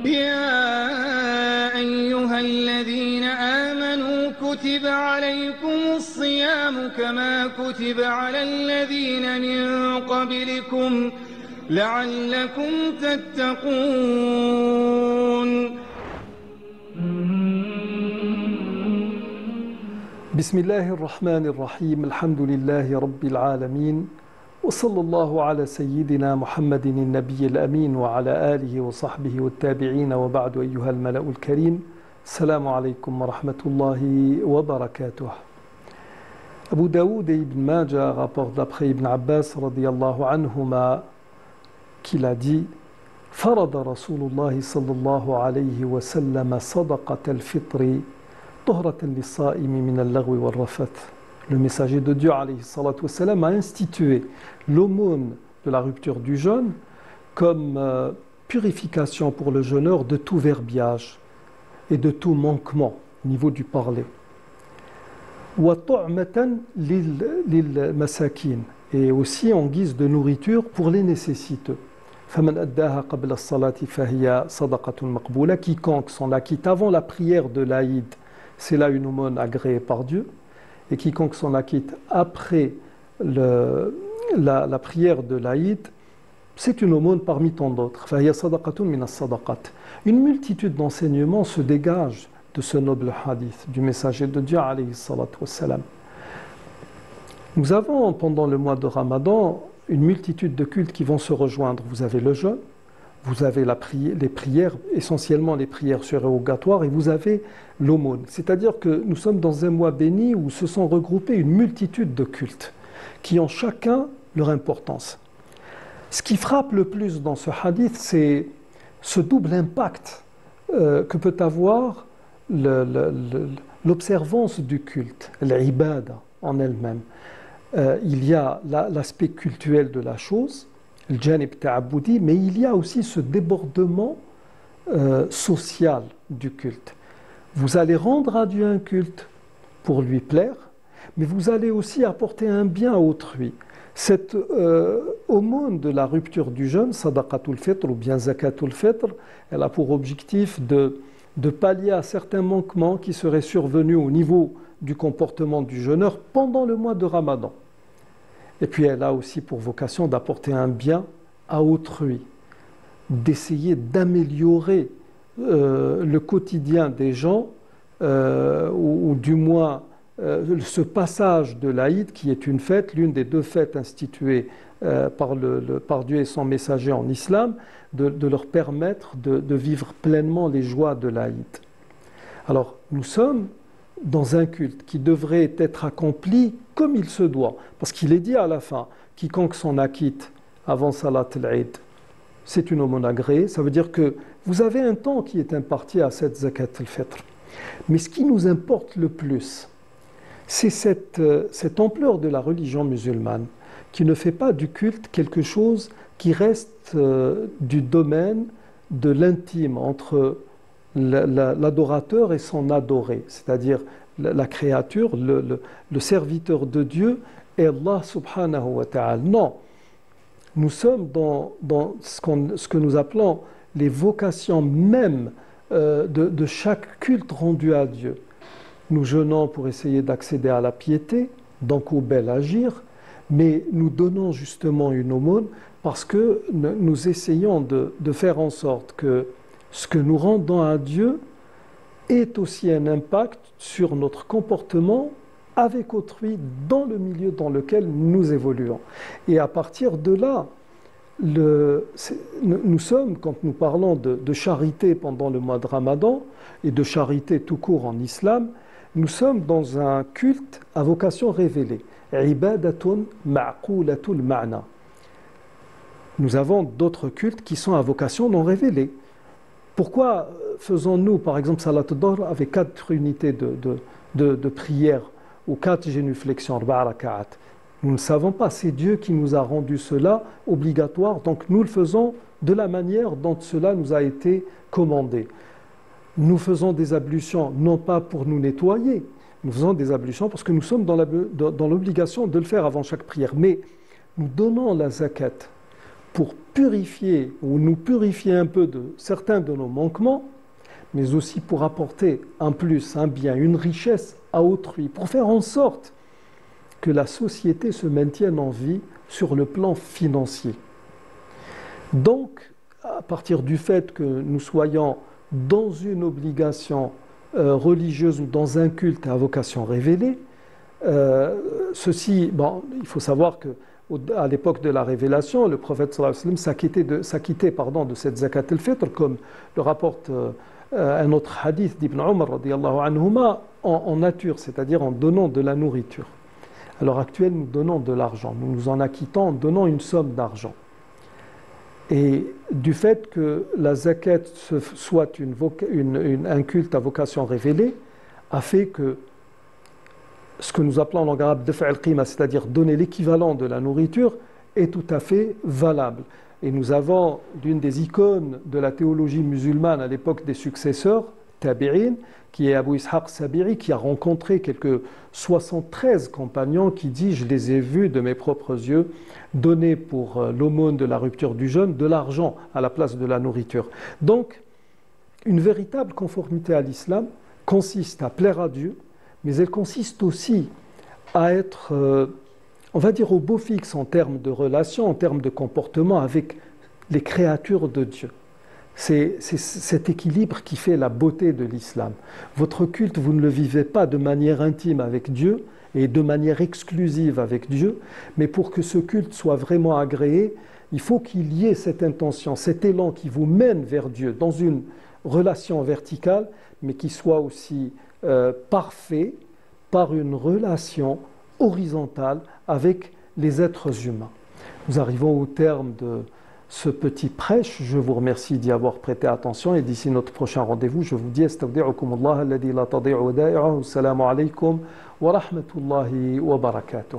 يا أيها الذين آمنوا كتب عليكم الصيام كما كتب على الذين من قبلكم لعلكم تتقون. بسم الله الرحمن الرحيم الحمد لله رب العالمين وصلى الله على سيدنا محمد النبي الأمين وعلى آله وصحبه والتابعين وبعد أيها الملأ الكريم السلام عليكم ورحمة الله وبركاته. Abu Daoud et Ibn Majah rapportent d'après Ibn Abbas radiyallahu anhuma qu'il a dit فرض رسول الله صلى الله عليه وسلم صدقة الفطر طهرة للصائم من اللغو والرفث. Le messager de Dieu alayhi salatu wassalam a institué l'aumône de la rupture du jeûne comme purification pour le jeûneur de tout verbiage et de tout manquement au niveau du parler. وَطُعْمَةً لِلْمَسَاكِينَ et aussi en guise de nourriture pour les nécessiteux. فَمَنْ أَدَّاهَا قَبْلَ الصَّلَاةِ فَهِيَ صَدَقَةٌ مَقْبُولَةٌ. Quiconque s'en acquitte avant la prière de l'Aïd, c'est là une aumône agréée par Dieu. Et quiconque s'en acquitte après la prière de l'Aïd, c'est une aumône parmi tant d'autres. فَهِيَ صَدَقَةٌ مِنَ الصَّدَقَاتِ. Une multitude d'enseignements se dégagent de ce noble hadith du messager de Dieu alayhi salatu wassalam. Nous avons pendant le mois de Ramadan une multitude de cultes qui vont se rejoindre. Vous avez le jeûne, vous avez les prières, essentiellement les prières surérogatoires, et vous avez l'aumône. C'est-à-dire que nous sommes dans un mois béni où se sont regroupés une multitude de cultes qui ont chacun leur importance. Ce qui frappe le plus dans ce hadith, c'est ce double impact que peut avoir l'observance du culte, l'ibada en elle-même. Il y a l'aspect cultuel de la chose, le janib ta'aboudi, mais il y a aussi ce débordement social du culte. Vous allez rendre à Dieu un culte pour lui plaire, mais vous allez aussi apporter un bien à autrui. Cette aumône de la rupture du jeûne, sadaqatul fitr ou bien zakatul fitr, elle a pour objectif de pallier à certains manquements qui seraient survenus au niveau du comportement du jeûneur pendant le mois de Ramadan. Et puis elle a aussi pour vocation d'apporter un bien à autrui, d'essayer d'améliorer le quotidien des gens, ou du moins ce passage de l'Aïd, qui est une fête, l'une des deux fêtes instituées par Dieu et son messager en islam, de leur permettre de vivre pleinement les joies de l'Aïd. Alors nous sommes dans un culte qui devrait être accompli comme il se doit, parce qu'il est dit à la fin, quiconque s'en acquitte avant Salat al-Eid, c'est une aumône agréée. Ça veut dire que vous avez un temps qui est imparti à cette zakat al-fitr. Mais ce qui nous importe le plus, c'est cette ampleur de la religion musulmane, qui ne fait pas du culte quelque chose qui reste du domaine de l'intime entre l'adorateur et son adoré, c'est-à-dire la créature, le serviteur de Dieu et Allah subhanahu wa ta'ala. Non, nous sommes dans ce que nous appelons les vocations même de chaque culte rendu à Dieu. Nous jeûnons pour essayer d'accéder à la piété, donc au bel agir, mais nous donnons justement une aumône parce que nous essayons de faire en sorte que ce que nous rendons à Dieu ait aussi un impact sur notre comportement avec autrui dans le milieu dans lequel nous évoluons. Et à partir de là, nous sommes, quand nous parlons de charité pendant le mois de Ramadan et de charité tout court en islam, nous sommes dans un culte à vocation révélée. Ibadatun ma'qulatul ma'na. Nous avons d'autres cultes qui sont à vocation non révélée. Pourquoi faisons-nous, par exemple, Salat al-Dahr avec 4 unités de prière ou 4 génuflexions, 4 raka'at? Nous ne savons pas, c'est Dieu qui nous a rendu cela obligatoire, donc nous le faisons de la manière dont cela nous a été commandé. Nous faisons des ablutions, non pas pour nous nettoyer, nous faisons des ablutions parce que nous sommes dans l'obligation de le faire avant chaque prière. Mais nous donnons la zakat pour purifier ou nous purifier un peu de certains de nos manquements, mais aussi pour apporter un plus, un bien, une richesse à autrui, pour faire en sorte que la société se maintienne en vie sur le plan financier. Donc, à partir du fait que nous soyons dans une obligation religieuse ou dans un culte à vocation révélée, ceci, bon, il faut savoir qu'à l'époque de la révélation, le prophète sallallahu alayhi wa sallam s'acquittait de cette zakat al-fitr, comme le rapporte un autre hadith d'Ibn Omar radiyallahu anhuma, en nature, c'est-à-dire en donnant de la nourriture. À l'heure actuelle, nous donnons de l'argent, nous nous en acquittons en donnant une somme d'argent. Et du fait que la zakat soit un culte à vocation révélée, a fait que ce que nous appelons en langue arabe daf' al-qima, c'est-à-dire donner l'équivalent de la nourriture, est tout à fait valable. Et nous avons l'une des icônes de la théologie musulmane à l'époque des successeurs, Tabi'in, qui est Abu Ishaq Sabiri, qui a rencontré quelques 73 compagnons qui dit « Je les ai vus de mes propres yeux donner pour l'aumône de la rupture du jeûne de l'argent à la place de la nourriture. » Donc, une véritable conformité à l'islam consiste à plaire à Dieu, mais elle consiste aussi à être, on va dire, au beau fixe en termes de relations, en termes de comportement avec les créatures de Dieu. C'est cet équilibre qui fait la beauté de l'islam. Votre culte, vous ne le vivez pas de manière intime avec Dieu et de manière exclusive avec Dieu, mais pour que ce culte soit vraiment agréé, il faut qu'il y ait cette intention, cet élan qui vous mène vers Dieu dans une relation verticale, mais qui soit aussi parfait par une relation horizontale avec les êtres humains. Nous arrivons au terme de ce petit prêche. Je vous remercie d'y avoir prêté attention et d'ici notre prochain rendez-vous, je vous dis astawdi'ukumullah alladhi la tadi'u wada'i'uhu. Assalamu alaykum wa rahmatullahi wa barakatuh.